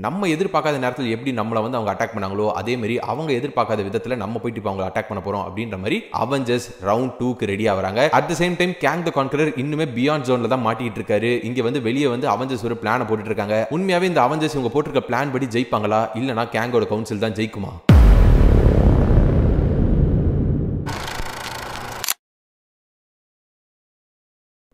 நம்ம எதிர்பார்க்காத நேரத்தில் எப்படி நம்மளை வந்து அவங்க அட்டாக் பண்ணாங்களோ அதே மாதிரி அவங்க எதிர்பார்க்காத விதத்தில் நம்ம போயிட்டு இப்போ அவங்களை அட்டாக் பண்ண போறோம் அப்படின்ற மாதிரி அவெஞ்சர்ஸ் ரவுண்ட் 2க்கு ரெடி ஆகுறாங்க. At the same time gang the conqueror இன்னுமே பியாண்ட் ஜோன்ல தான் மாட்டிட்டு இருக்காரு. இங்க வந்து வெளியே வந்து அவெஞ்சர்ஸ் ஒரு பிளான போட்டுட்டு இருக்காங்க. உண்மையாவே இந்த அவெஞ்சர்ஸ் இவங்க போட்டிருக்க பிளான் படி ஜெயிப்பாங்களா இல்லனா கேங்கோட கவுன்சில் தான் ஜெயிக்குமா?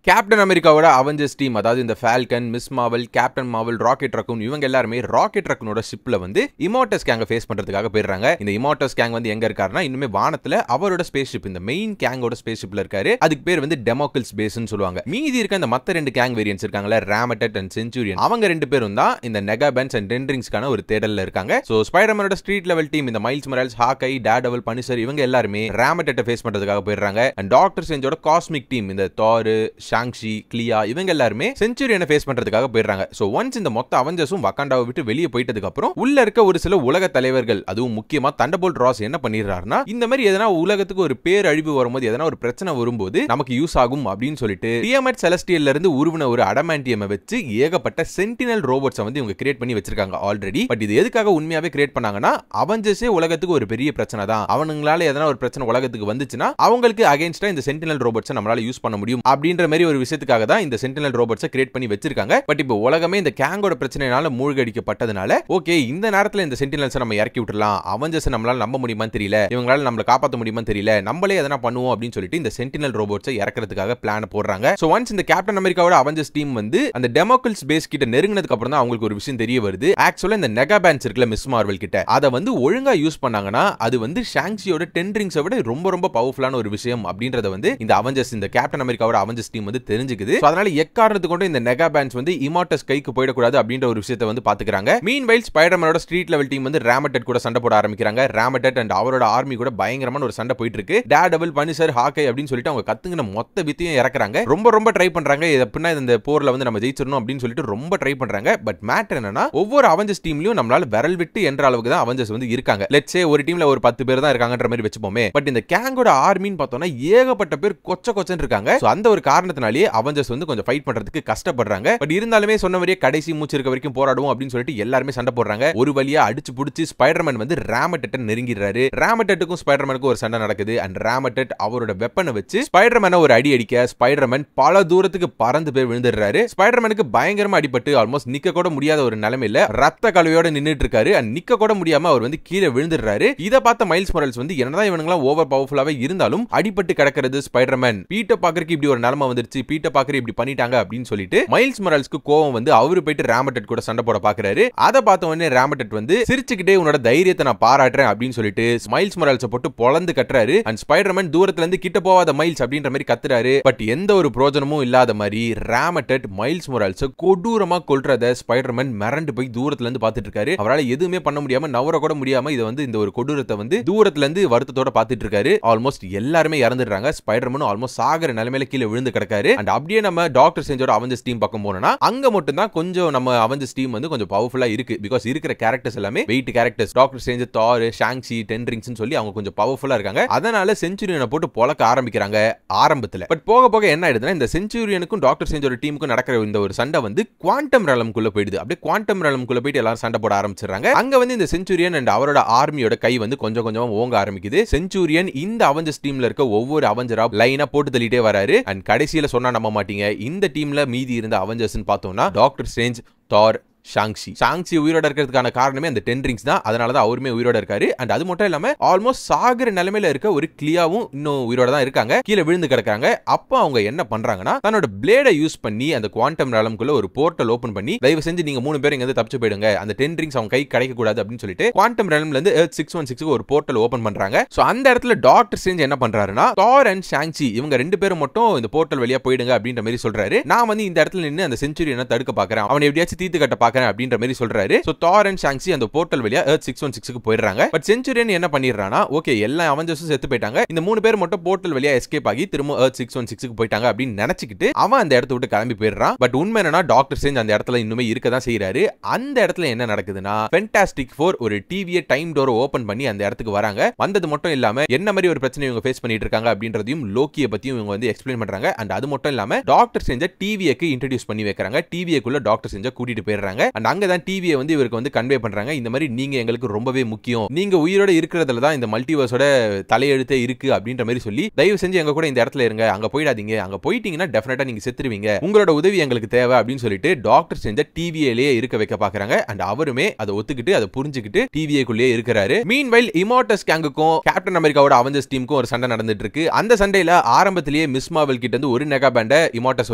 கேப்டன் அமெரிக்காவோட அவெஞ்சர்ஸ் டீம், அதாவது இந்த Falcon, miss Marvel, captain Marvel, rocket raccoon இவங்க எல்லாருமே ராக்கெட் ரக்கூனோட ஷிப்ல வந்து இமார்டஸ் கேங்க ஃபேஸ் பண்றதுக்காக போயிடுறாங்க. இந்த இமார்டஸ் கேங் வந்து எங்க இருக்காருன்னா இன்னுமே வானத்துல அவரோட ஸ்பேஸ் ஷிப், இந்த மெயின் கேங்கோட ஸ்பேஸ் ஷிப்ல இருக்காரு. அதுக்கு பேர் வந்து டெமோக்கிள்ஸ் பேஸ்னு சொல்லுவாங்க. மீதி இருக்க இந்த மத்த ரெண்டு கேங் வேரியன்ட்ஸ் இருக்காங்கல, ராமட்டட் அண்ட் சென்ச்சுரியன், அவங்க ரெண்டு பேரும் தான் இந்த நெகாபேன்ஸ் அண்ட் டென்ட்ரிங்ஸ்க்கான ஒரு தேடல்ல இருக்காங்க. சோ ஸ்பைடர்மேனோட ஸ்ட்ரீட் லெவல் டீம், இந்த மைல்ஸ் மொரால்ஸ், ஹாக்கை, டேர்டெவில், பனிஷர் இவங்க எல்லாருமே ராமட்டட்டை ஃபேஸ் பண்றதுக்காக போயிடுறாங்க. அண்ட் டாக்டர் ஸ்ட்ரேஞ்சோட காஸ்மிக் டீம், இந்த தார், ஷாங்ஷி, கிளியா இவங்க எல்லாருமே செஞ்சுரியனை ஃபேஸ் பண்றதுக்காக போயிடுறாங்க. சோ ஒன்ஸ் இந்த மொத்த அவெஞ்சர்ஸும் வகாண்டாவை விட்டு வெளியே போயிட்டதுக்கு அப்புறம் உள்ள இருக்க ஒரு சில உலக தலைவர்கள், அதுவும் முக்கியமா தண்டர்போல்ட் ராஸ் என்ன பண்ணிடுறாருன்னா, இந்த மாதிரி எதனா உலகத்துக்கு ஒரு பேர் அழிவு வரும்போது, எதனா ஒரு பிரச்சனை வரும்போது நமக்கு யூஸ் ஆகும் அப்படின்னு சொல்லிட்டு டிஎம்எட் செலஸ்டியல்ல இருந்து உருவின ஒரு அடமாண்டியம் வச்சு ஏகப்பட்ட சென்டினல் ரோபோட்ஸை வந்து இவங்க கிரியேட் பண்ணி வச்சிருக்காங்க ஆல்ரெடி. பட் இது எதுக்காக உண்மையாவே கிரியேட் பண்ணாங்கன்னா, அவெஞ்சர்ஸே உலகத்துக்கு ஒரு பெரிய பிரச்சனை தான், அவனுங்களால எதனா ஒரு பிரச்சனை உலகத்துக்கு வந்துச்சுன்னா அவங்களுக்கு அகைன்ஸ்டா இந்த சென்டினல் ரோபோட்ஸை நம்மளால யூஸ் பண்ண முடியும் அப்படின்ற மாதிரி ஒரு விஷயத்துக்காக தான் இந்த சென்டினல் ரோபோட்ஸை கிரியேட் பண்ணி வச்சிருக்காங்க. பட் இப்போ உலகமே இந்த கேங்கோட பிரச்சனைனால மூழ்கடிக்கப்பட்டதுனால ஓகே இந்த நேரத்துல இந்த சென்டினல்ஸை நம்ம இறக்கி விட்டுறலாம், அவெஞ்சர்ஸ் நம்மளால நம்ப முடியுமான்னு தெரியல, இவங்களால நம்மள காப்பாற்ற முடியுமான்னு தெரியல, நம்மளே எதனா பண்ணுவோம் அப்படின்னு சொல்லிட்டு இந்த சென்டினல் ரோபோட்ஸை இறக்கிறதுக்காக பிளான் போடுறாங்க. சோ ஒன்ஸ் இந்த கேப்டன் அமெரிக்காவோட அவெஞ்சர்ஸ் டீம் வந்து அந்த டெமோக்கிள்ஸ் பேஸ் கிட்ட நெருங்கினதுக்கு அப்புறம் தான் அவங்களுக்கு ஒரு விஷயம் தெரிய வருது. ஆக்சுவலா இந்த நெகாபேன்ஸ் இருக்குல மிஸ் மார்வல் கிட்ட, அதை வந்து ஒழுங்கா யூஸ் பண்ணாங்கன்னா அது வந்து ஷாங்ஷியோட டென்ட்ரிங்ஸை விட ரொம்ப ரொம்ப பவர்ஃபுல்லான ஒரு விஷயம் அப்படின்றத வந்து இந்த அவெஞ்சர்ஸ், இந்த கேப்டன் அமெரிக்காவோட அவெஞ்சர்ஸ் டீம் வந்து தெரிஞ்சுக்குது. அதனால எக்காரணத்துக்கு கொண்டு இந்த நெகாபேன்ஸ் வந்து இமார்டஸ் கைக்கு போயிடக்கூடாது அப்படின்ற ஒரு விஷயத்தை வந்து பாத்துக்கிறாங்க. மீன்வைல் ஸ்பைடர்மேனோட ஸ்ட்ரீட் லெவல் டீம் வந்து ராமட்டட் கூட சண்டை போட ஆரம்பிக்கிறாங்க. ராமட்டட் அண்ட் அவரோட ஆர்மி கூட பயங்கரமான ஒரு சண்டை போயிட்டு இருக்கு. டேர்டெவில், பனிஷர், ஹாக்கை அப்படின்னு சொல்லிட்டு அவங்க கத்துங்கின மொத்த வித்தையும் இறக்குறாங்க. ரொம்ப ட்ரை பண்றாங்க, எப்படின்னா இந்த போர்ல வந்து நம்ம ஜெயிச்சிடணும் அப்படின்னு சொல்லிட்டு ரொம்ப ட்ரை பண்றாங்க. பட் மேட்டர் என்னன்னா, ஒவ்வொரு அவெஞ்சர்ஸ் டீம்லயும் நம்மளால விரல் விட்டு என்ற அளவுக்கு தான் அவெஞ்சர்ஸ் வந்து இருக்காங்க. லெட்ஸ் சே ஒரு டீம்ல ஒரு 10 பேர் தான் இருக்காங்கன்ற மாதிரி வச்சுப்போமே. பட் இந்த கேங்கோட ஆர்மின்னு பார்த்தோம்னா ஏகப்பட்ட பேர் கொச்சன்னு இருக்காங்க. சோ அந்த ஒரு காரணத்தினாலேயே அவெஞ்சர்ஸ் வந்து கொஞ்சம் ஃபைட் பண்றதுக்கு கஷ்டப்படுறாங்க. பட் இருந்தாலுமே சொன்ன மாதிரியே கடைசி மூச்சு இருக்க வரைக்கும் போராடுவோம் அப்படின்னு சொல்லிட்டு எல்லாருமே சண்டை போடுறாங்க. ஒரு வழியா அடிச்சு புடிச்சு ஸ்பைடர்மேன் வந்து ராமட்டட்டை நெருங்கிடுறாரு. ராமட்டட்டுக்கும் ஸ்பைடர்மேனுக்கும் ஒரு சண்டை நடக்குது. அண்ட் ராமட்டட் அவரோட வெப்பனை வச்சு ஸ்பைடர்மேனை ஒரு அடி அடிக்க ஸ்பைடர்மேன் பல தூரத்துக்கு பறந்து போய் விழுந்துடுறாரு. ஸ்பைடர்மேனுக்கு பயங்கரமா அடிபட்டு ஆல்மோஸ்ட் நிக்க கூட முடியாத ஒரு நிலைமையில ரத்த கலவையோட நின்னுட்டு இருக்காரு. அண்ட் நிக்க கூட முடியாம அவர் வந்து கீழே விழுந்துடுறாரு. இதை பார்த்த மைல்ஸ் மொரால்ஸ் வந்து என்னதான் இவனுங்களாம் ஓவர் பவர்ஃபுல்லாவே இருந்தாலும் அடிபட்டு கிடக்கிறது ஸ்பைடர்மேன், பீட்டர் பார்க்கருக்கு இப்படி ஒரு நிலைமை வந்துருச்சு, பீட்டர் பார்க்கர் இப்படி பண்ணிட்டாங்க அப்படின்னு சொல்லிட்டு மைல்ஸ் மொரால்ஸ்க்கு கோவம் வந்து அவரு போயிட்டு ராமட்டட் கூட சண்டை போட பாக்குறாரு. அதை பார்த்த உடனே ராமட்டட் வந்து சிரிச்சுக்கிட்டே உன்னோட தைரியத்தை நான் பாராட்டுறேன் அப்படின்னு சொல்லிட்டு மைல்ஸ் மொரால்ஸை போட்டு பொளந்து கட்டுறாரு. அண்ட் ஸ்பைடர்மேன் தூரத்துல இருந்து கிட்ட போகாத மைல்ஸ் அப்படின்ற மாதிரி கத்துறாரு. பட் எந்த ஒரு பிரோஜனமும் இல்லாத மாதிரி ராமட்டட் மைல்ஸ் மொரால்ஸை கொடூரமா கொல்றத ஸ்பைடர்மேன் மிரண்டு போய் தூரத்துல இருந்து பார்த்துட்டு இருக்காரு. அவரால் எதுவுமே பண்ண முடியாம, நவர கூட முடியாம இதை வந்து இந்த ஒரு கொடூரத்தை வந்து தூரத்துல இருந்து வருத்தத்தோட பார்த்துட்டு இருக்காரு. ஆல்மோஸ்ட் எல்லாருமே இறந்துடுறாங்க. ஸ்பைடர்மேனும் ஆல்மோஸ்ட் சாகர நிலைமையில கீழே விழுந்து கிடக்காரு. அண்ட் அப்படியே நம்ம டாக்டர் ஸ்ட்ரேஞ்சோட அவெஞ்சர்ஸ் டீம் பக்கம் போனோம்னா அங்க மட்டும் தான் கொஞ்சம் நம்ம அவெஞ்சர்ஸ் டீம் வந்து கொஞ்சம் பவர்ஃபுல்லா இருக்கு. பிகாஸ் இருக்கிற கேரக்டர்ஸ் எல்லாமே வெயிட் கேரக்டர்ஸ், டாக்டர் ஸ்ட்ரேஞ்ச், தார், ஷாங்ஷி, டென்ட்ரிங்ஸ்னு சொல்லி அவங்க கொஞ்சம் பவர்ஃபுல்லா இருக்காங்க. அதனால செஞ்சுரியனை போட்டு பொளக்க ஆரம்பிக்கிறாங்க ஆரம்பத்துல. பட் போக போக என்ன ஆயிடுதுன்னா, இந்த செஞ்சுரியனுக்கும் டாக்டர் ஸ்ட்ரேஞ்சோட டீமுக்கும் நடக்கிற இந்த ஒரு சண்டை வந்து குவாண்டம் ரெலம்குள்ள போயிடுது. அப்படியே குவாண்டம் ரெலம்குள்ள போயிட்டு எல்லாரும் சண்டை போட ஆரம்பிச்சிடுறாங்க. அங்க வந்து இந்த செஞ்சுரியன் அண்ட் அவரோட ஆர்மியோட கை வந்து கொஞ்சம் கொஞ்சமா ஓங்க ஆரம்பிக்குது. செஞ்சுரியன் இந்த அவெஞ்சர்ஸ் டீம்ல இருக்க ஒவ்வொரு அவெஞ்சரா லைனா போட்டு தள்ளிட்டே வராரு. அண்ட் கடைசியில சொன்னா நம்ப மாட்டீங்க, இந்த டீம்ல மீதி இருந்த அவெஞ்சர்ஸ் பார்த்தோம்னா டாக்டர் ஸ்ட்ரேஞ்ச், தார், ஷாங்ஷி உயிரோட இருக்கிறதுக்கான காரணமே அந்த டென்ட்ரிங்ஸ் தான். அதனால தான் அவருமே உயிரோட இருக்காரு. அண்ட் அது மட்டும் இல்லாம ஆல்மோஸ்ட் சாகர நிலைமையில இருக்க ஒரு கிளியாவும் இன்னும் உயிரோட தான் இருக்காங்க. கீழே விழுந்து கிடக்காங்க. அப்ப அவங்க என்ன பண்றாங்கன்னா, தன்னோட பிளேடை யூஸ் பண்ணி அந்த குவாண்டம் ரெலம்குள்ள ஒரு போர்ட்டல் ஓபன் பண்ணி, தயவு செஞ்சு நீங்க 3 பேர் இங்க இருந்து தப்பிச்சு போயிடுங்க, அந்த டென்ட்ரிங்ஸ் அவங்க கை கிடைக்க கூடாது அப்படின்னு சொல்லிட்டு குவாண்டம் ரெலம்ல இருந்து எர்த் 616க்கு ஒரு போர்ட்டல் ஓபன் பண்றாங்க. சோ அந்த இடத்துல டாக்டர் ஸ்ட்ரேஞ்ச் என்ன பண்றாருன்னா, தார் அண்ட் ஷாங்ஷி இவங்க 2 பேரும் மட்டும் இந்த போர்ட்டல் வழியா போயிடுங்க அப்படின்ற மாதிரி சொல்றாரு. நான் வந்து இந்த இடத்துல நின்னு அந்த செஞ்சுரியனை தடுக்க பாக்குறேன், அவனை எப்படியாச்சும் தீத்து கட்ட பாக்குறேன் அப்படின்ற மாதிரி சொல்றாரு. சோ தார் அண்ட் ஷாங்ஷி அந்த போர்ட்டல் வழியா எர்த் 616க்கு போயிடுறாங்க. பட் செஞ்சுரியன் என்ன பண்ணிடுறானா, ஓகே எல்லா அவெஞ்சர்ஸும் செத்து போயிட்டாங்க, இந்த 3 பேர் மட்டும் போர்ட்டல் வழியா எஸ்கேப் ஆகி திரும்ப எர்த் 616க்கு போயிட்டாங்க அப்படின்னு நினைச்சிட்டு அவன் அந்த இடத்தை விட்டு கிளம்பி போயிடுறான். பட் உண்மை என்னன்னா, டாக்டர் ஸ்ட்ரேஞ்ச் அந்த இடத்துல இன்னுமே இருக்க தான் செய்யறாரு. அந்த இடத்துல என்ன நடக்குதுன்னா, ஃபென்டாஸ்டிக் ஃபோர் ஒரு டிவியை டைம் டோர் ஓபன் பண்ணி அந்த இடத்துக்கு வராங்க. வந்தது மட்டும் இல்லாம என்ன மாதிரி ஒரு பிரச்சனை இவங்க ஃபேஸ் பண்ணிட்டு இருக்காங்க அப்படின்றதையும் லோக்கியை பத்தியும் இவங்க வந்து எக்ஸ்பிளைன் பண்றாங்க. அண்ட் அது மட்டும் இல்லாம டாக்டர் ஸ்ட்ரேஞ்ச டிவிக்கு இன்ட்ரோடியூஸ் பண்ணி வைக்கிறாங்க. டிவிக்குள்ள டாக்டர் ஸ்ட்ரேஞ்ச கூட்டிட்டு போயிடுறாங்க. போறாங்க. அண்ட் அங்க தான் டிவியை வந்து இவருக்கு வந்து கன்வே பண்றாங்க. இந்த மாதிரி நீங்க எங்களுக்கு ரொம்பவே முக்கியம், நீங்க உயிரோட இருக்கிறதுல தான் இந்த மல்டிவர்ஸோட தலையெழுத்தே இருக்கு அப்படின்ற மாதிரி சொல்லி தயவு செஞ்சு எங்க கூட இந்த இடத்துல இருங்க, அங்க போயிடாதீங்க, அங்க போயிட்டீங்கன்னா டெஃபினட்டா நீங்க செத்துருவீங்க, உங்களோட உதவி எங்களுக்கு தேவை அப்படின்னு சொல்லிட்டு டாக்டர் செஞ்ச டிவியிலேயே இருக்க வைக்க பாக்குறாங்க. அண்ட் அவருமே அதை ஒத்துக்கிட்டு அதை புரிஞ்சுக்கிட்டு டிவிக்குள்ளேயே இருக்கிறாரு. மீன்வைல் இமார்டஸ் கேங்குக்கும் கேப்டன் அமெரிக்காவோட அவெஞ்சர்ஸ் டீமுக்கும் ஒரு சண்டை நடந்துட்டு இருக்கு. அந்த சண்டையில ஆரம்பத்திலேயே மிஸ் மார்வல் கிட்ட இருந்து ஒரு நெகா பேண்ட இமார்டஸ்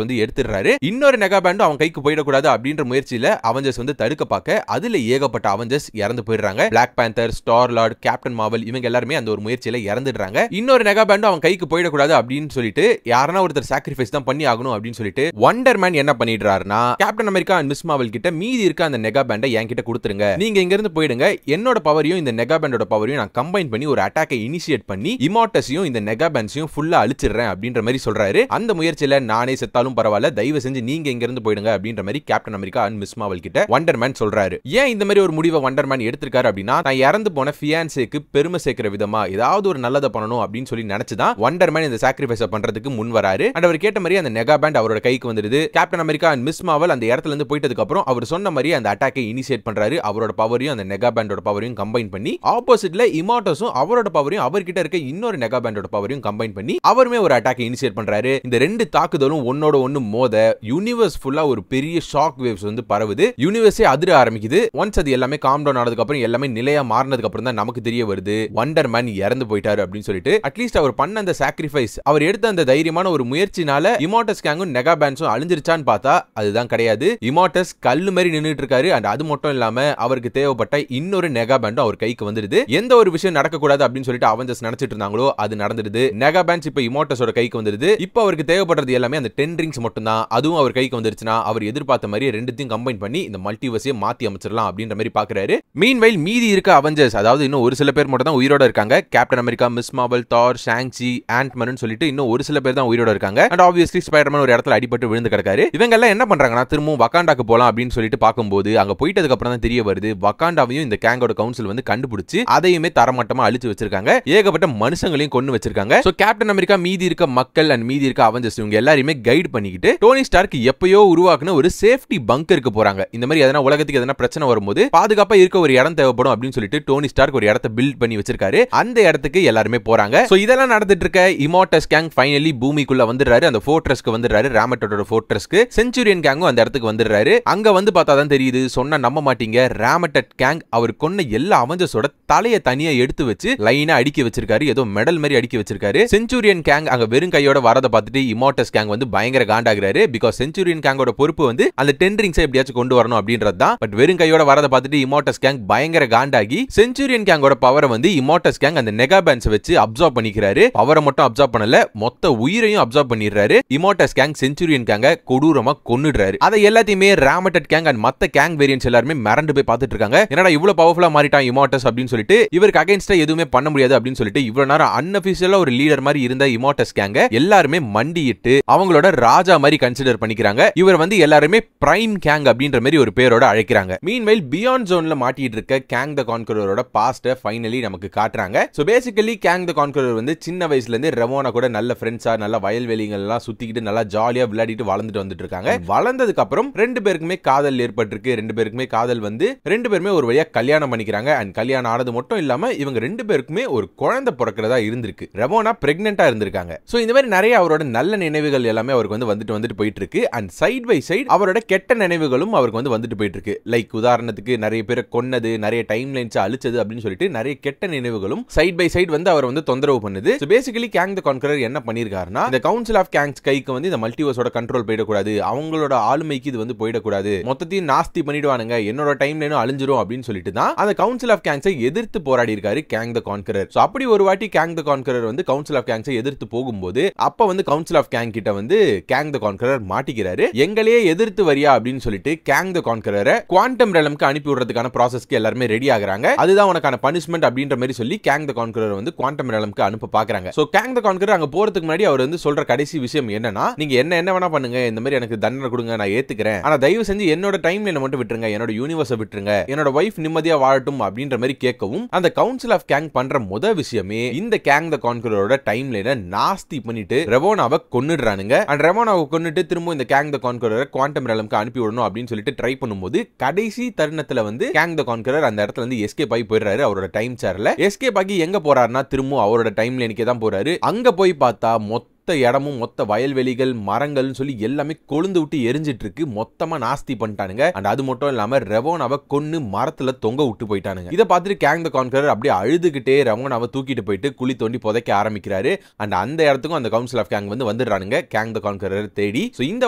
வந்து எடுத்துறாரு. இன்னொரு நெகா பேண்டும் அவன் கைக்கு போயிடக்கூடாது அப்படின்ற முயற்சியில அவெஞ்சர்ஸ் வந்து தடுக்க பார்க்க அதுல ஏகப்பட்ட அவெஞ்சர்ஸ் இறந்து போயிடுறாங்க. Black Panther, Star Lord, Captain Marvel இவங்க எல்லாருமே அந்த ஒரு முயற்சியில இறந்துடுறாங்க. இன்னொரு நெகா பேண்டும் அவன் கைக்கு போயிடக்கூடாது அப்படின்னு சொல்லிட்டு யாரனா ஒருத்தர் சாக்ரிஃபைஸ் தான் பண்ணி ஆகணும் அப்படின்னு சொல்லிட்டு வண்டர் மேன் என்ன பண்ணிடுறாருன்னா captain America and Miss Marvel கிட்ட மீதி இருக்க அந்த நெகா பேண்டை என்கிட்ட கொடுத்துருங்க, நீங்க இங்க இருந்து போயிடுங்க, என்னோட பவரையும் இந்த நெகா பேண்டோட பவரையும் நான் கம்பைன் பண்ணி ஒரு அட்டாக்கை இனிஷியேட் பண்ணி இமார்டஸையும் இந்த நெகா பேண்ட்ஸையும் ஃபுல்லா அழிச்சிடுறேன் அப்படின்ற மாதிரி சொல்றாரு. அந்த முயற்சியில நானே செத்தாலும் பரவாயில்ல, தயவு செஞ்சு நீங்க இங்க இருந்து போயிடுங்க அப்படின்ற மாதிரி captain America and Miss Marvel கிட்ட வண்டர் மேன் சொல்றாரு. ஏன் இந்த மாதிரி ஒரு முடிவை வண்டர் மேன் எடுத்திருக்காரு அப்படின்னா நான் இறந்து போன ஃபியான்சேக்கு பெருமை சேர்க்கிற விதமா ஏதாவது ஒரு நல்லதை பண்ணணும் அப்படின்னு சொல்லி நினைச்சுதான் வண்டர் மேன் இந்த சாக்ரிஃபைஸ் பண்றதுக்கு முன் வராரு. அண்ட் அவர் கேட்ட மாதிரி அந்த நெகா பேண்ட் அவரோட கைக்கு வந்துருது. Captain America and Miss Marvel அந்த இடத்துல இருந்து போயிட்டதுக்கு அப்புறம் அவர் சொன்ன மாதிரி அந்த அட்டாக்கை இனிஷியேட் பண்றாரு. அவரோட பவரையும் அந்த நெகா பேண்டோட பவரையும் கம்பைன் பண்ணி ஆப்போசிட்ல இமார்டஸும் அவரோட பவரையும் அவர்கிட்ட இருக்க இன்னொரு நெகா பேண்டோட பவரையும் கம்பைன் பண்ணி அவருமே ஒரு அட்டாக்கை இனிஷியேட் பண்றாரு. இந்த ரெண்டு தாக்குதலும் ஒன்னோட ஒன்னு மோத யூனிவர்ஸ் ஃபுல்லா ஒரு பெரிய ஷாக் வேவ்ஸ் வந்து பரவுது. யூனிவர்ஸே அதிர ஆரம்பிக்குது. ஒன்ஸ் அது எல்லாமே காம் டவுன் ஆனதுக்கு அப்புறம் எல்லாமே நிலையா மாறினதுக்கு அப்புறம் தான் நமக்கு தெரிய வருது வண்டர் மேன் இறந்து போயிட்டாரு அப்படின்னு சொல்லிட்டு. அட்லீஸ்ட் அவர் பண்ண அந்த சாக்ரிஃபைஸ், அவர் எடுத்த அந்த தைரியமான ஒரு முயற்சினால இமார்டஸ் கேங்கும் நெகா பேண்ட்ஸும் அழிஞ்சிருச்சான்னு பார்த்தா அதுதான் கிடையாது. இமார்டஸ் கல்லு மாதிரி நின்னுட்டு இருக்காரு. அண்ட் அது மட்டும் இல்லாம அவருக்கு தேவைப்பட்ட இன்னொரு நெகா பேண்டும் அவர் கைக்கு வந்துடுது. எந்த ஒரு விஷயம் நடக்க கூடாது அப்படின்னு சொல்லிட்டு அவெஞ்சர்ஸ் நினைச்சிட்டு இருந்தாங்களோ அது நடந்துடுது. நெகா பேண்ட்ஸ் இப்ப இமார்டஸோட கைக்கு வந்துடுது. இப்போ அவருக்கு தேவைப்படுறது எல்லாமே அந்த 10 ரிங்ஸ் மட்டும் தான். அதுவும் அவர் கைக்கு வந்துருச்சுன்னா அவர் எதிர்பார்த்த மாதிரி ரெண்டுத்தையும் கம்பைன் பண்ணி இந்த மல்டிவர்ஸை மாத்தி அமைச்சிடலாம் அப்படின்ற மாதிரி பாக்குறாரு. மீன்வைல் மீதி இருக்க அவெஞ்சர்ஸ், அதாவது இன்னும் ஒரு சில பேர் மட்டும் தான் உயிரோட இருக்காங்க. கேப்டன் அமெரிக்கா, மிஸ் மார்வல், தார், ஷாங்சி, ஆண்ட்மேன் சொல்லிட்டு இன்னும் ஒரு சில பேர் தான் உயிரோட இருக்காங்க. அண்ட் ஆப்வியஸ்லி ஸ்பைடர்மேன் ஒரு இடத்துல அடிபட்டு விழுந்து கிடக்காரு. இவங்க எல்லாம் என்ன பண்றாங்கன்னா திரும்பவும் வகாண்டாக்கு போலாம் அப்படின்னு சொல்லிட்டு பார்க்கும்போது அங்க போயிட்டதுக்கு அப்புறம் தான் தெரிய வருது வகாண்டாவையும் இந்த கேங்கோட கவுன்சில் வந்து கண்டுபிடிச்சு அதையுமே தரமட்டமா அழிச்சு வச்சிருக்காங்க. ஏகப்பட்ட மனுஷங்களையும் கொண்டு வச்சிருக்காங்க. சோ கேப்டன் அமெரிக்கா மீதி இருக்க மக்கள் அண்ட் மீதி இருக்க அவெஞ்சர்ஸ் இவங்க எல்லாரையுமே கைட் பண்ணிக்கிட்டு டோனி ஸ்டார்க் எப்பயோ உருவாக்குன ஒரு சேஃப்டி பங்கருக்கு போறாங்க. இந்த மாதிரி எதனா உலகத்துக்கு எதனா பிரச்சனை வரும்போது பாதுகாப்பா இருக்க ஒரு இடம் தேவைப்படும் அப்படின்னு சொல்லிட்டு டோனி ஸ்டார்க் ஒரு இடத்தை பில்ட் பண்ணி வச்சிருக்காரு. அந்த இடத்துக்கு எல்லாருமே போறாங்க. சோ இதெல்லாம் நடந்துட்டு இருக்க இமார்டஸ் கேங் ஃபைனலி பூமிக்குள்ள வந்துடுறாரு. அந்த ஃபோர்ட்ரஸ்க்கு வந்துடுறாரு. ராமட்டோட ஃபோர்ட்ரஸ்க்கு. செஞ்சுரியன் கேங்கும் அந்த இடத்துக்கு வந்துடுறாரு. அங்க வந்து பார்த்தா தான் தெரியுது, சொன்னா நம்ப மாட்டீங்க, ராமட்டட் கேங் அவர் கொன்ன எல்லா அவெஞ்சர்ஸோட தலையை தனியா எடுத்து வச்சு லைனா அடிக்க வச்சிருக்காரு. ஏதோ மெடல் மாதிரி அடிக்க வச்சிருக்காரு. செஞ்சுரியன் கேங் அங்க வெறும் கையோட வரதை பார்த்துட்டு இமார்டஸ் கேங் வந்து பயங்கர காண்டாகிறாரு. பிகாஸ் செஞ்சுரியன் கேங்கோட பொறுப்பு வந்து அந்த 10 ரிங்ஸை எப்படியாச்சும் கொண்டு வரணும் அப்படின்றது தான். பட் வெறும் கையோட வரதை பார்த்துட்டு இமார்டஸ் கேங் பயங்கர காண்டாகி செஞ்சுரியன் கேங்கோட பவரை வந்து இமார்டஸ் கேங் அந்த நெகா பேண்ட்ஸ் வச்சு அப்சார்ப் பண்ணிக்கிறாரு. பவரை மட்டும் அப்சார்ப் பண்ணல, மொத்த உயிரையும் அப்சார்ப் பண்ணிடுறாரு. இமார்டஸ் கேங் செஞ்சுரியன் கேங்க கொடூரமா கொன்னுடுறாரு. அதை எல்லாத்தையுமே ராமட்டட் கேங் அண்ட் மத்த கேங் வேரியன்ட்ஸ் எல்லாரும் மிரண்டு போய் பார்த்துட்டு இருக்காங்க. என்னடா இவ்வளவு பவர்ஃபுல்லா மாறிட்டான் இமார்டஸ் அப்படின்னு சொல்லிட்டு, இவருக்கு அகைன்ஸ்டா எதுவுமே பண்ண முடியாது அப்படின்னு சொல்லிட்டு இவ்வளவு நேரம் அன்அபிஷியலா ஒரு லீடர் மாதிரி இருந்த இமார்டஸ் கேங்க எல்லாருமே மண்டியிட்டு அவங்களோட ராஜா மாதிரி கன்சிடர் பண்ணிக்கிறாங்க. இவர் வந்து எல்லாருமே பிரைம் கேங் அப்படின்ற மாதிரி ஒரு பேரோட அழைக்கிறாங்க. மீன்வைல் பியாண்ட் ஜோன்ல மாட்டிட்டு இருக்க கேங் த கான்கரரோட பாஸ்ட ஃபைனலி நமக்கு காட்டுறாங்க. சோ பேசிக்கலி கேங் த கான்கரர் வந்து சின்ன வயசுல இருந்து ரெமோனா கூட நல்ல ஃப்ரெண்ட்ஸா நல்ல வயல்வெளிகள் எல்லாம் சுத்திக்கிட்டு நல்லா ஜாலியா விளையாடிட்டு வளர்ந்துட்டு வந்துட்டு இருக்காங்க. வளர்ந்ததுக்கு அப்புறம் ரெண்டு பேருக்குமே காதல் ஏற்பட்டிருக்கு. ரெண்டு பேருக்குமே காதல் வந்து ரெண்டு பேருமே ஒரு வழியா கல்யாணம் பண்ணிக்கிறாங்க. அண்ட் கல்யாணம் ஆனது மட்டும் இல்லாம இவங்க ரெண்டு பேருக்குமே ஒரு குழந்தை பிறக்கிறதா இருந்திருக்கு. ரெமோனா பிரெக்னெண்டா இருந்திருக்காங்க. சோ இந்த மாதிரி நிறைய அவரோட நல்ல நினைவுகள் எல்லாமே அவருக்கு வந்து வந்துட்டு போயிட்டு இருக்கு. அண்ட் சைட் பை சைடு அவரோட கெட்ட நினைவுகளும் அவருக்கு வந்து வந்துட்டு போயிட்டு இருக்கு. லைக் உதாரணத்துக்கு நிறைய பேரை கொன்னது, நிறைய டைம் லைன்ஸ் அழிச்சது அப்படின்னு சொல்லிட்டு நிறைய கெட்ட நினைவுகளும் சைட் பை சைடு வந்து அவர் வந்து தொந்தரவு பண்ணுது. சோ பேசிக்கலி கேங் த கான்கரர் என்ன பண்ணிருக்காருன்னா, இந்த கவுன்சில் ஆஃப் கேங்ஸ் கைக்கு வந்து இந்த மல்டிவர்ஸோட கண்ட்ரோல் போயிடக்கூடாது, அவங்களோட ஆளுமைக்கு இது வந்து போயிடக்கூடாது, மொத்தத்தையும் நாஸ்தி பண்ணிடுவானுங்க, என்னோட டைம் லைனும் அழிஞ்சிரும் அப்படின்னு சொல்லிட்டு தான் அந்த கவுன்சில் ஆஃப் கேங்ஸை எதிர்த்து போராடி இருக்காரு கேங் த கான்கரர். சோ அப்படி ஒரு வாட்டி கேங் த கான்கரர் வந்து கவுன்சில் ஆஃப் கேங்ஸை எதிர்த்து போகும்போது அப்ப வந்து கவுன்சில் ஆஃப் கேங் கிட்ட வந்து கேங் த கான்கரர் மாட்டிக்கிறாரு. எங்களையே எதிர்த்து வரியா அப்படின்னு சொல்லிட்டு கேங் த கான்கரரை குவாண்டம் ரெலம்க்கு அனுப்பி விடுறதுக்கான ப்ராசஸ்க்கு எல்லாருமே ரெடி ஆகுறாங்க. அதுதான் உனக்கான பனிஷ்மெண்ட் அப்படின்ற மாதிரி சொல்லி கேங் த கான்கரர் வந்து குவாண்டம் ரெலம்க்கு அனுப்ப பாக்குறாங்க. சோ கேங் த கான்கரர் அங்க போறதுக்கு முன்னாடி அவர் வந்து சொல்ற கடைசி விஷயம் என்னன்னா, நீங்க என்ன வேணா பண்ணுங்க, இந்த மாதிரி எனக்கு தண்டனை கொடுங்க, நான் ஏத்துக்கிறேன், ஆனா தயவு செஞ்சு என்னோட டைம் லைனை மட்டும் விட்டுருங்க, என்னோட யூனிவர்ஸை விட்டுருங்க, என்னோட வைஃப் நிம்மதியா வாழட்டும் அப்படின்ற மாதிரி கேட்கவும் அந்த கவுன்சில் ஆஃப் கேங் பண்ற முதல் விஷயமே இந்த கேங் த கான்கரரோட டைம் லைனை நாஸ்தி பண்ணிட்டு ரெவோனாவை கொன்னுடுறானுங்க. அண்ட் ரெவோனாவை கொன்னுட்டு திரும்ப இந்த கேங் த கான்கரரை குவாண்டம் ரெலம்க்கு அனுப்பி விடணும் அப்படின்னு சொல்லிட்டு ட்ரை பண்ணும்போது கடைசி தருணத்துல வந்து கேங் த கான்கரர் அந்த இடத்துல வந்து எஸ்கேப் ஆகி போயிடுறாரு. அவரோட டைம் சேர்ல எஸ்கேப் ஆகி எங்க போறாருன்னா திரும்ப அவரோட டைம் லைனுக்கே தான் போறாரு. அங்க போய் பார்த்தா மொத்த இடமும் மொத்த வயல்வெளிகள் மரங்கள்னு சொல்லி எல்லாமே கொழுந்து விட்டு எரிஞ்சிட்டு இருக்கு. மொத்தமா நாஸ்தி பண்ணிட்டானுங்க. அண்ட் அது மட்டும் இல்லாம ரெவோனாவை கொன்னு மரத்துல தொங்க விட்டு போயிட்டானுங்க. இதை பார்த்துட்டு கேங் த கான்கரர் அப்படியே அழுதுகிட்டே ரெவோனாவை தூக்கிட்டு போயிட்டு குழி தோண்டி புதைக்க ஆரம்பிக்கிறாரு. அண்ட் அந்த இடத்துக்கும் அந்த கவுன்சில் ஆஃப் கேங் வந்து வந்துடுறானுங்க கேங் த கான்கரர் தேடி. ஸோ இந்த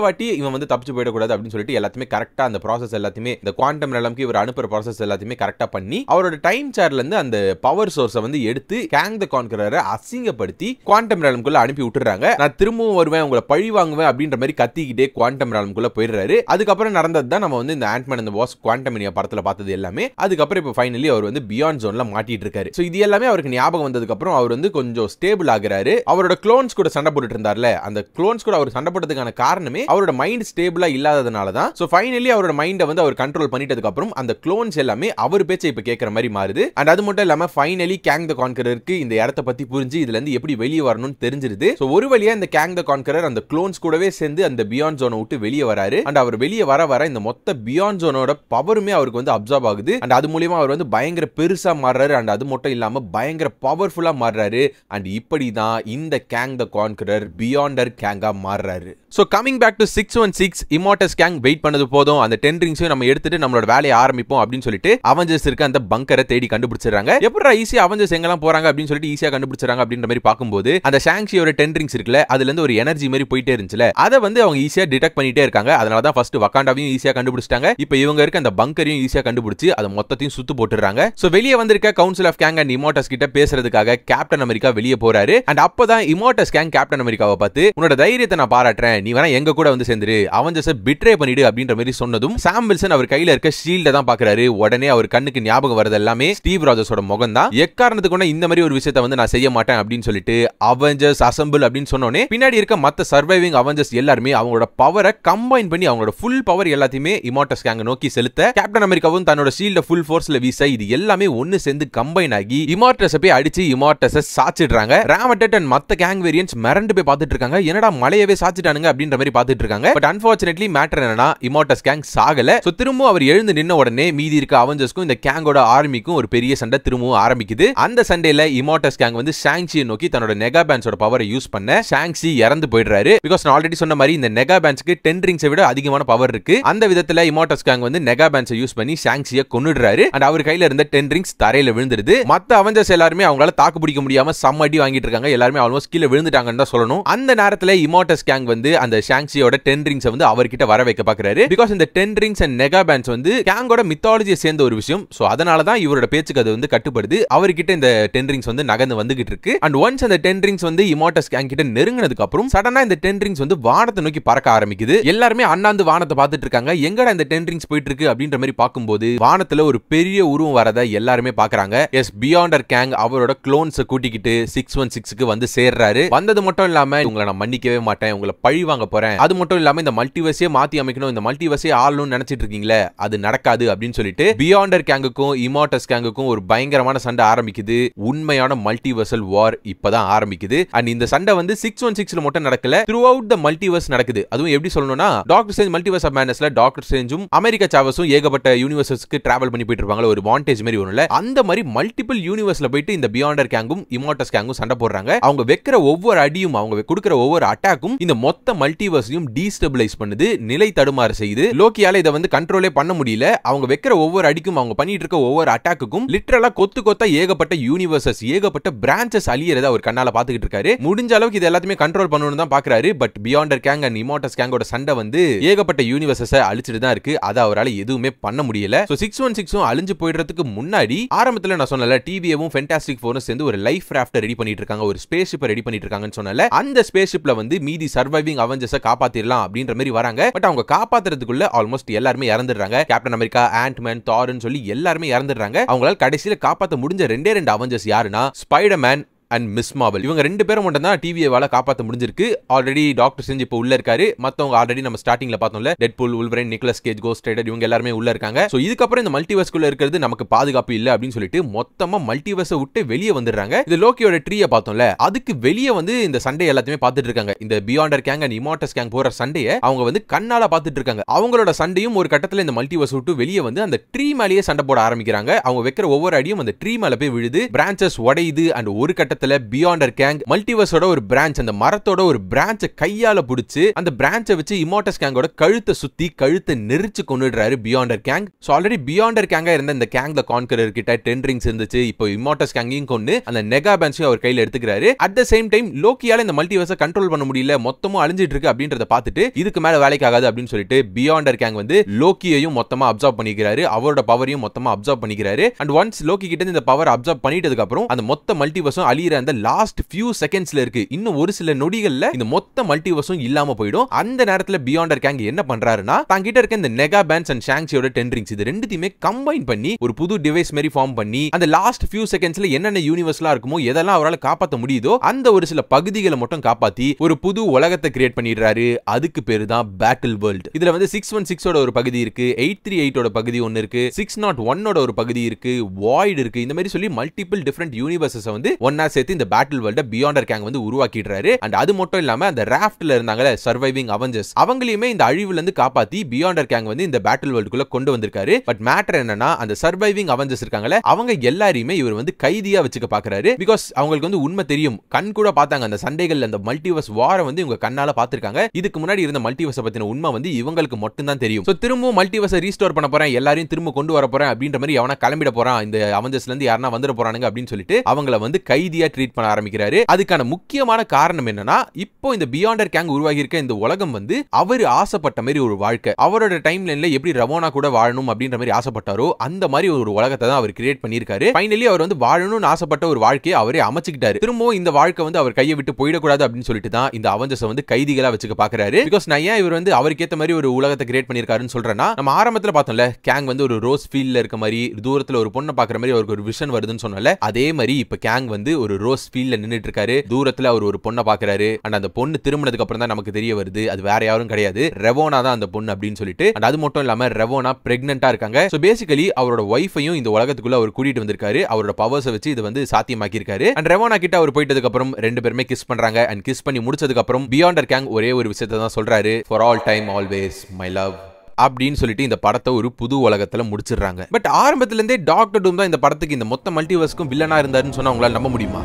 வாட்டி இவன் வந்து தப்பிச்சு போயிடக்கூடாது அப்படின்னு சொல்லிட்டு எல்லாத்தையுமே கரெக்டா அந்த ப்ராசஸ் எல்லாத்தையுமே இந்த குவாண்டம் ரெலம்க்கு இவர் அனுப்புற ப்ராசஸ் எல்லாத்தையுமே கரெக்டா பண்ணி அவரோட டைம் சேர்ல இருந்து அந்த பவர் சோர்ஸை வந்து எடுத்து கேங் த கான்கரரை அசிங்கப்படுத்தி குவாண்டம் ரெலம்குள்ள அனுப்பி விட்டுறாங்க. நான் திரும்பவும் வருவேன், உங்களை பழி வாங்குவேன் அப்படின்ற மாதிரி கத்திக்கிட்டே குவாண்டம் ரெலம்குள்ள போயிடுறாரு. அதுக்கப்புறம் நடந்தது தான் நம்ம வந்து இந்த ஆண்ட்மேன் அண்ட் தி வாஸ்ப் குவாண்டமினியா படத்துல பார்த்தது எல்லாமே. அதுக்கப்புறம் இப்போ ஃபைனலி அவர் வந்து பியாண்ட் ஜோன்ல மாட்டிட்டு இருக்காரு. ஸோ இது எல்லாமே அவருக்கு ஞாபகம் வந்ததுக்கு அப்புறம் அவர் வந்து கொஞ்சம் ஸ்டேபிள் ஆகுறாரு. அவரோட க்ளோன்ஸ் கூட சண்டை போட்டுட்டு இருந்தார்ல, அந்த க்ளோன்ஸ் கூட அவர் சண்டை போட்டதுக்கான காரணமே அவரோட மைண்ட் ஸ்டேபிளா இல்லாததுனால தான். ஸோ ஃபைனலி அவரோட மைண்டை வந்து அவர் கண்ட்ரோல் பண்ணிட்டதுக்கு அப்புறம் அந்த க்ளோன்ஸ் எல்லாமே அவர் பேச்சை இப்போ கேட்கற மாதிரி மாறுது. அண்ட் அது மட்டும் இல்லாம ஃபைனலி கேங் த கான்கரருக்கு இந்த இடத்தை பத்தி புரிஞ்சு இதுல இருந்து எப்படி வெளியே வரணும்னு தெரிஞ்சிருது. ஸோ ஒரு வழியா இந்த கேங் த கான்கரர் அந்த க்ளோன்ஸ் கூடவே சேர்ந்து அந்த பியாண்ட் ஜோனை விட்டு வெளியே வராரு. அண்ட் அவர் வெளியே வர இந்த மொத்த பியாண்ட் ஜோனோட பவருமே அவருக்கு வந்து அப்சார்ப் ஆகுது. அண்ட் அது மூலமா அவர் வந்து பயங்கர பெருசா மாறுறாரு. அண்ட் அது மட்டும் இல்லாம பயங்கர பவர்ஃபுல்லா மாறுறாரு. அண்ட் இப்படிதான் இந்த கேங் த கான்கரர் பியாண்டர் கேங்கா மாறுறாரு. So coming back to 616 Immortus gang wait பண்ணது போதும், அந்த 10 ரிங்ஸையும் நம்ம எடுத்துட்டு நம்மளோட வேலையை ஆரம்பிப்போம் அப்படின்னு சொல்லிட்டு அவெஞ்சர்ஸ் இருக்க அந்த பங்கரை தேடி கண்டுபிடிச்சிடறாங்க. எப்படா ஈஸியா அவெஞ்சர்ஸ் எங்கெல்லாம் போறாங்க அப்படின்னு சொல்லிட்டு ஈஸியா கண்டுபிடிச்சாங்க அப்படின்ற மாதிரி பார்க்கும்போது அந்த ஷாங்ஷியோட 10 ரிங்ஸ் இருக்குல்ல, அதுல இருந்து ஒரு எனர்ஜி மாதிரி போயிட்டே இருந்துச்சுல, அதை வந்து அவங்க ஈஸியா டிடெக்ட் பண்ணிட்டே இருக்காங்க. அதனால தான் ஃபர்ஸ்ட் வகாண்டாவையும் ஈஸியா கண்டுபிடிச்சிட்டாங்க. இப்போ இவங்க இருக்க அந்த பங்கரையும் ஈஸியா கண்டுபிடிச்சு அதை மொத்தத்தையும் சுத்து போட்டுறாங்க. ஸோ வெளியே வந்திருக்க கவுன்சில் ஆஃப் கேங் அண்ட் இமார்டஸ் கிட்ட பேசுறதுக்காக கேப்டன் அமெரிக்கா வெளியே போறாரு. அண்ட் அப்பதான் இமார்டஸ் கேங் கேப்டன் அமெரிக்காவை பார்த்து உன்னோட தைரியத்தை நான் பாராட்டுறேன், நீ வேணா எங்க கூட வந்து சேர்ந்துரு, அவெஞ்சர்ஸை பிட்ரே பண்ணிடு அப்படின்ற மாதிரி சொன்னதும் சாம் வில்சன் அவர் கையில இருக்க ஷீல்ட தான் பாக்குறாரு. உடனே அவர் கண்ணுக்கு ஞாபகம் வரது எல்லாமே ஸ்டீவ் ராஜர்ஸோட முகம் தான். எக்காரணத்துக்கு கூட இந்த மாதிரி ஒரு விஷயத்தை வந்து நான் செய்ய மாட்டேன் அப்படின்னு சொல்லிட்டு அவெஞ்சர்ஸ் அசெம்பிள் அப்படின்னு சொன்னோனே பின்னாடி இருக்க மத்த சர்வைவிங் அவெஞ்சர்ஸ் எல்லாருமே அவங்களோட பவரை கம்பைன் பண்ணி அவங்களோட ஃபுல் பவர் எல்லாத்தையுமே இமார்டஸ் கேங் நோக்கி செலுத்த கேப்டன் அமெரிக்காவும் தன்னோட ஷீல்ட ஃபுல் ஃபோர்ஸ்ல வீச இது எல்லாமே ஒன்னு சேர்ந்து கம்பைன் ஆகி இமார்டஸ் போய் அடிச்சு இமார்டஸை சாச்சிடுறாங்க. ராமட்டட் அண்ட் மத்த கேங் வேரியன்ட்ஸ் மிரண்டு போய் பார்த்துட்டு இருக்காங்க. என்னடா மலையவே சாச்சிட்டானுங்க அப்படின்ற மாதிரி பார்த்துட்டு இருக்காங்க. பட் அன்பார்ச்சுனேட்லி மேட்டர் என்னன்னா இமார்டஸ் கேங் சாகல. சோ திரும்ப அவர் எழுந்து நின்ன உடனே மீதி இருக்க அவெஞ்சர்ஸ்க்கும் இந்த கேங்கோட ஆர்மிக்கும் ஒரு பெரிய சண்டை திரும்பவும் ஆரம்பிக்குது. அந்த சண்டையில இமார்டஸ் கேங் வந்து ஷாங்ஷியை நோக்கி தன்னோட நெகா பேண்ட்ஸோட பவரை யூஸ் பண்ண ஷாங்ஷி இறந்து போயிடுறாரு. பிகாஸ் நான் ஆல்ரெடி சொன்ன மாதிரி இந்த நெகா பேண்ட்ஸ்க்கு 10 ரிங்ஸை விட அதிகமான பவர் இருக்கு. அந்த விதத்துல இமார்டஸ் கேங் வந்து நெகா பேண்ட்ஸை யூஸ் பண்ணி ஷாங்ஷியை கொன்னுடுறாரு. அண்ட் அவர் கையில இருந்த 10 ரிங்ஸ் தரையில விழுந்துருது. மத்த அவெஞ்சர்ஸ் எல்லாருமே அவங்களால தாக்கு பிடிக்க முடியாம செம்ம அடி வாங்கிட்டு இருக்காங்க. எல்லாருமே ஆல்மோஸ்ட் கீழே விழுந்துட்டாங்கன்னு தான் சொல்லணும். அந்த நேரத்துல இமார்டஸ் கேங் வந்து அந்த ஷாங்ஷியோட 10 ரிங்ஸ் வந்து அவர்கிட்ட வர வைக்க பாக்குறாரு. பிகாஸ் இந்த 10 ரிங்ஸ் அண்ட் நெகா பேண்ட்ஸ் வந்து கேங்கோட மித்தாலஜியை சேர்ந்த ஒரு விஷயம். சோ அதனால தான் இவரோட பேச்சுக்கு அது வந்து கட்டுப்படுது. அவர்கிட்ட இந்த 10 ரிங்ஸ் வந்து நகர்ந்து வந்துகிட்டு இருக்கு. அண்ட் ஒன்ஸ் அந்த 10 ரிங்ஸ் வந்து இமார்டஸ் கேங் கிட்ட நெருங்கினதுக்கு அப்புறம் சடனா இந்த 10 ரிங்ஸ் வந்து வானத்தை நோக்கி பறக்க ஆரம்பிக்குது. எல்லாருமே அண்ணாந்து வானத்தை பார்த்துட்டு இருக்காங்க. எங்கடா இந்த 10 ரிங்ஸ் போயிட்டு இருக்கு அப்படின்ற மாதிரி பார்க்கும்போது வானத்துல ஒரு பெரிய உருவம் வரத எல்லாருமே பாக்குறாங்க. எஸ் பியாண்டர் கேங் அவரோட க்ளோன்ஸை கூட்டிக்கிட்டு 616க்கு வந்து சேர்றாரு. வந்தது மட்டும் இல்லாம உங்களை நான் மன்னிக்கவே மாட்டேன், உங்களை பழி வாங்க போறேன், அது மட்டும் இல்லாம இந்த மல்டிவர்ஸே மாத்தி அமைக்கணும், இந்த மல்டிவர்ஸே ஆளணும்னு நினைச்சிட்டு இருக்கீங்களே அது நடக்காது அப்படின்னு சொல்லிட்டு பியாண்டர் கேங்குக்கும் இமார்டஸ் கேங்குக்கும் ஒரு பயங்கரமான சண்டை ஆரம்பிக்குது. உண்மையான மல்டிவர்சல் வார் இப்பதான் ஆரம்பிக்குது. அண்ட் இந்த சண்டை வந்து 616ல மட்டும் நடக்கல, த்ரூ அவுட் த மல்டிவர்ஸ் நடக்குது. அதுவும் எப்படி சொல்லணும்னா டாக்டர் ஸ்ட்ரேஞ்ச் மல்டிவர்ஸ் ஆஃப் மேட்னஸ்ல டாக்டர் ஸ்ட்ரேஞ்சும் அமெரிக்கா சாவஸும் ஏகப்பட்ட யூனிவர்சஸ்க்கு டிராவல் பண்ணி போயிட்டு இருப்பாங்க. ஒரு வாண்டேஜ் மாதிரி ஒண்ணுல அந்த மாதிரி மல்டிபிள் யூனிவர்ஸ்ல போயிட்டு இந்த பியாண்டர் கேங்கும் இமார்டஸ் கேங்கும் சண்டை போடுறாங்க. அவங்க வைக்கிற ஒவ்வொரு அடியும் அவங்க கொடுக்கிற ஒவ்வொரு அட்டாக்கும் இந்த மொத்த மல்டிவர்ஸையும் டீஸ்டபிளைஸ் பண்ணுது, நிலை தடுமாற செய்யுது. லோக்கியால இதை வந்து கண்ட்ரோலே பண்ண முடியல. அவங்க வைக்கிற ஒவ்வொரு அடிக்கும் அவங்க பண்ணிட்டு இருக்க ஒவ்வொரு அட்டாக்குக்கும் லிட்டரலா கொத்து கொத்தா ஏகப்பட்ட யூனிவர்சஸ் ஏகப்பட்ட பிரான்ச்சஸ் அழியறத அவர் கண்ணால பாத்துக்கிட்டு இருக்காரு. முடிஞ்ச அளவுக்கு இது எல்லாத்தையுமே கண்ட்ரோல் பண்ணணும்னு தான் பாக்குறாரு. பட் பியாண்டர் கேங் அண்ட் இமார்டஸ் கேங்கோட சண்டை வந்து ஏகப்பட்ட யூனிவர்சஸ் அழிச்சிட்டு தான் இருக்கு. அதை அவரால் எதுவுமே பண்ண முடியல. சோ 616 அழிஞ்சு போயிடுறதுக்கு முன்னாடி ஆரம்பத்துல நான் சொன்னல டிவிஏவும் ஃபென்டாஸ்டிக் ஃபோரும் சேர்ந்து ஒரு லைஃப் ராஃப்ட் ரெடி பண்ணிட்டு இருக்காங்க, ஒரு ஸ்பேஸ் ஷிப் ரெடி பண்ணிட்டு இருக்காங்கன்னு சொன்னல. அந்த ஸ்பேஸ் ஷிப்ல வந்து மீதி சர்வைவிங் அவெஞ்சர்ஸை காப்பாத்திரலாம் அப்படின்ற மாதிரி வராங்க. பட் அவங்க காப்பாத்துறதுக்குள்ள ஆல்மோஸ்ட் எல்லாருமே இறந்துடுறாங்க. கேப்டன் அமெரிக்கா, ஆண்ட்மேன், தார்னு சொல்லி எல்லாருமே இறந்துடுறாங்க. அவங்களால கடைசியில காப்பாற்ற முடிஞ்ச 2 அவெஞ்சர்ஸ் யாருன்னா ஸ்பைடர்மேன், அண்ட் மிஸ் மார்வல். இவங்க 2 பேரும் மட்டும் தான் டிவியை காப்பாற்ற முடிஞ்சிருக்கு. ஆல்ரெடி டாக்டர் ஸ்ட்ரேஞ்ச் இப்போ உள்ள இருக்காரு. மத்தவங்க ஆல்ரெடி நம்ம ஸ்டார்டிங்ல பார்த்தோம்ல, Deadpool, Wolverine, Nicolas Cage, Ghost Rider இவங்க எல்லாரும் உள்ள இருக்காங்க. சோ இதுக்கப்புறம் இந்த மல்டிவர்ஸ்குள்ள இருக்கிறது நமக்கு பாதுகாப்பு இல்ல அப்படின்னு சொல்லிட்டு மொத்தமா மல்டிவர்ஸை விட்டு வெளியே வந்துடுறாங்க. இந்த லோக்கியோட ட்ரீயை பார்த்தோம்ல, அதுக்கு வெளியே இந்த சண்டை எல்லாத்தையுமே பார்த்துட்டு இருக்காங்க. இந்த பியாண்டர் கேங் அண்ட் இமார்டஸ் கேங் போற சண்டையை அவங்க கண்ணால பார்த்துட்டு இருக்காங்க. அவங்களோட சண்டையும் ஒரு கட்டத்துல இந்த மல்டிவர்ஸ் விட்டு வெளியே அந்த ட்ரீ மேலேயே சண்டை போட ஆரம்பிக்கிறாங்க. அவங்க வைக்கிற ஒவ்வொரு அடியும் அந்த ட்ரீ மேல போய் விழுது, பிரான்ச்சஸ் உடையுது. அண்ட் ஒரு கட்டத்துல பியாண்டர் கேங் மல்டிவர்ஸோட ஒரு பிரான்ச், அந்த மரத்தோட ஒரு பிரான்ச்சை கையால பிடிச்சு அந்த பிரான்ச்சை வச்சு இமார்டஸ் கேங்கோட கழுத்தை சுத்தி கழுத்தை நெரிச்சு கொன்னுடுறாரு பியாண்டர் கேங். சோ ஆல்ரெடி பியாண்டர் கேங்கா இருந்த இந்த கேங்ல கான்கரர் கிட்ட 10 ரிங்ஸ் இருந்துச்சு. இப்போ இமார்டஸ் கேங்கையும் கொண்டு அந்த நெகா பேன்ஸையும் அவர் கையில எடுத்துக்கிறாரு. அட் த சேம் டைம் லோக்கியால இந்த மல்டிவர்ஸை கண்ட்ரோல் பண்ண முடியல, மொத்தமும் அழிஞ்சிட்டு இருக்கு அப்படின்றத பார்த்துட்டு இதுக்கு மேல வேலைக்கு ஆகாது அப்படின்னு சொல்லிட்டு பியாண்டர் கேங் லோக்கியையும் மொத்தமா அப்சர்வ் பண்ணிக்கிறாரு. அவரோட பவரையும் மொத்தமா அப்சர்வ் பண்ணிக்கிறாரு. அண்ட் ஒன்ஸ் லோக்கி கிட்ட இந்த பவர் அப்சர்வ் பண்ணிட்டதுக்கு அப்புறம் அந்த மொத்த மல்டிவர்ஸும் அழியிற அந்த லாஸ்ட் ஃபியூ செகண்ட்ஸ்ல இருக்கு. இன்னும் ஒரு சில நொடிகள்ல இந்த மொத்த மல்டிவர்ஸும் இல்லாம போயிடும். அந்த நேரத்துல பியாண்டர் கேங் என்ன பண்றாருன்னா, தாங்கிட்ட இருக்க இந்த நெகா பேன்ஸ் அண்ட் ஷாங்சியோட 10 ரிங்ஸ் இது ரெண்டுத்தையுமே கம்பைன் பண்ணி ஒரு புது டிவைஸ் மாதிரி ஃபார்ம் பண்ணி அந்த லாஸ்ட் ஃபியூ செகண்ட்ஸ்ல என்னென்ன யூனிவர்ஸ்லாம் இருக்குமோ எதெல்லாம் அவரால் காப்பாற்ற முடியுதோ அந்த ஒரு சில பகுதிகளை மட்டும் காப்பாத்தி ஒரு புது உலகத்தை கிரியேட் பண்ணிடுறாரு. அதுக்கு பேரு தான் பேட்டில் வேர்ல்ட். இதுல 616 ஒரு பகுதி இருக்கு, 838 பகுதி ஒன்னு இருக்கு, 601 ஒரு பகுதி இருக்கு, வாய்ட் இருக்கு. இந்த மாதிரி சொல்லி மல்டிபிள் டிஃபரண்ட் யூனிவர்சஸ் ஒன்னா சேர்த்து இந்த பேட்டில் வேர்ல்ட பியாண்டர் கேங் உருவாக்கிடுறாரு. அண்ட் அது மட்டும் இல்லாம அந்த ராஃப்ட்ல இருந்தாங்கல சர்வைவிங் அவெஞ்சர்ஸ், அவங்களையுமே இந்த அழிவுல இருந்து காப்பாத்தி பியாண்டர் கேங் இந்த பேட்டில் வேர்ல்டுக்குள்ள கொண்டு வந்திருக்காரு. பட் மேட்டர் என்னன்னா, அந்த சர்வைவிங் அவெஞ்சர்ஸ் இருக்காங்கல, அவங்க எல்லாரையுமே இவர் கைதியா வச்சுக்க பாக்குறாரு. பிகாஸ் அவங்களுக்கு உண்மை தெரியும், கண் கூட பார்த்தாங்க அந்த சண்டைகள், அந்த மல்டிவர்ஸ் வார இவங்க கண்ணால பார்த்திருக்காங்க. இதுக்கு முன்னாடி இருந்த மல்டிவர்ஸ் பத்தின உண்மை இவங்களுக்கு மட்டும் தான் தெரியும். சோ திரும்பவும் மல்டிவர்ஸ் ரீஸ்டோர் பண்ண போறேன், எல்லாரையும் திரும்ப கொண்டு வர போறேன் அப்படின்ற மாதிரி அவனா கிளம்பிட போறான். இந்த அவெஞ்சர்ஸ்ல இருந்து யாரனா வந்துட போறானுங்க அப்படின்னு சொல்லிட்டு அவங்கள கைதியா ட்ரீட் பண்ண ஆரம்பிக்கிறாரு. அதுக்கான முக்கியமான காரணம் என்னன்னா, இப்போ இந்த பியாண்டர் கேங் உருவாகி இருக்க இந்த உலகம் அவர் ஆசைப்பட்ட மாதிரி ஒரு வாழ்க்கை, அவரோட டைம் லைன்ல எப்படி ரவோனா கூட வாழணும் அப்படின்ற மாதிரி ஆசைப்பட்டாரோ அந்த மாதிரி ஒரு உலகத்தை தான் அவர் கிரியேட் பண்ணியிருக்காரு. ஃபைனலி அவர் வாழணும்னு ஆசைப்பட்ட ஒரு வாழ்க்கையை அவரே அமைச்சுக்கிட்டாரு. திரும்பவும் இந்த வாழ்க்கை அவர் கையை விட்டு போயிடக்கூடாது அப்படின்னு சொல்லிட்டு தான் இந்த அவெஞ்சர்ஸ் கைதிகளா வச்சுக்க பாக்குறாரு. பிகாஸ் நான் ஏன் இவர் அவருக்கு ஏத்த மாதிரி ஒரு உலகத்தை கிரியேட் பண்ணிருக்காருன்னு சொல்றேன்னா, நம்ம ஆரம்பத்துல பார்த்தோம்ல, கேங் ஒரு ரோஸ் ஃபீல்ட்ல இருக்க மாதிரி தூரத்துல ஒரு பொண்ணை பாக்குற மாதிரி அவருக்கு ஒரு விஷன் வருதுன்னு சொன்னல, அதே மாதிரி இப்ப கேங் ஒரு ரோஸ் ஃபீல்ட்ல நின்னுட்டு இருக்காரு. தூரத்துல அவர் ஒரு பொண்ணை பாக்குறாரு. அண்ட் அந்த பொண்ணு திரும்பினதுக்கு அப்புறம் தான் நமக்கு தெரிய வருது அது வேற யாரும் கிடையாது, ரெவோனா தான் அந்த பொண்ணு அப்படின்னு சொல்லிட்டு. அண்ட் அது மட்டும் இல்லாம ரெவோனா பிரெக்னன்ட்டா இருக்காங்க. சோ பேசிக்கலி அவரோட வைஃபையும் இந்த உலகத்துக்குள்ள அவர் கூட்டிட்டு வந்திருக்காரு. அவரோட பவர்ஸை வச்சு இது சாத்தியமாக்கி இருக்காரு. அண்ட் ரெவோனா கிட்ட அவர் போயிட்டதுக்கு அப்புறம் 2 பேருமே கிஸ் பண்றாங்க. அண்ட் கிஸ் பண்ணி முடிச்சதுக்கு அப்புறம் பியாண்டர் கேங் ஒரே ஒரு விஷயத்தை தான் சொல்றாரு, for all time always my love அப்படின்னு சொல்லிட்டு இந்த படத்தை ஒரு புது உலகத்துல முடிச்சிடுறாங்க. பட் ஆரம்பத்துல இருந்தே டாக்டர் டூம் தான் இந்த படத்துக்கு இந்த மொத்த மல்டிவர்ஸ்க்கும் வில்லனா இருந்தாருன்னு சொன்னா உங்களால நம்ப முடியுமா?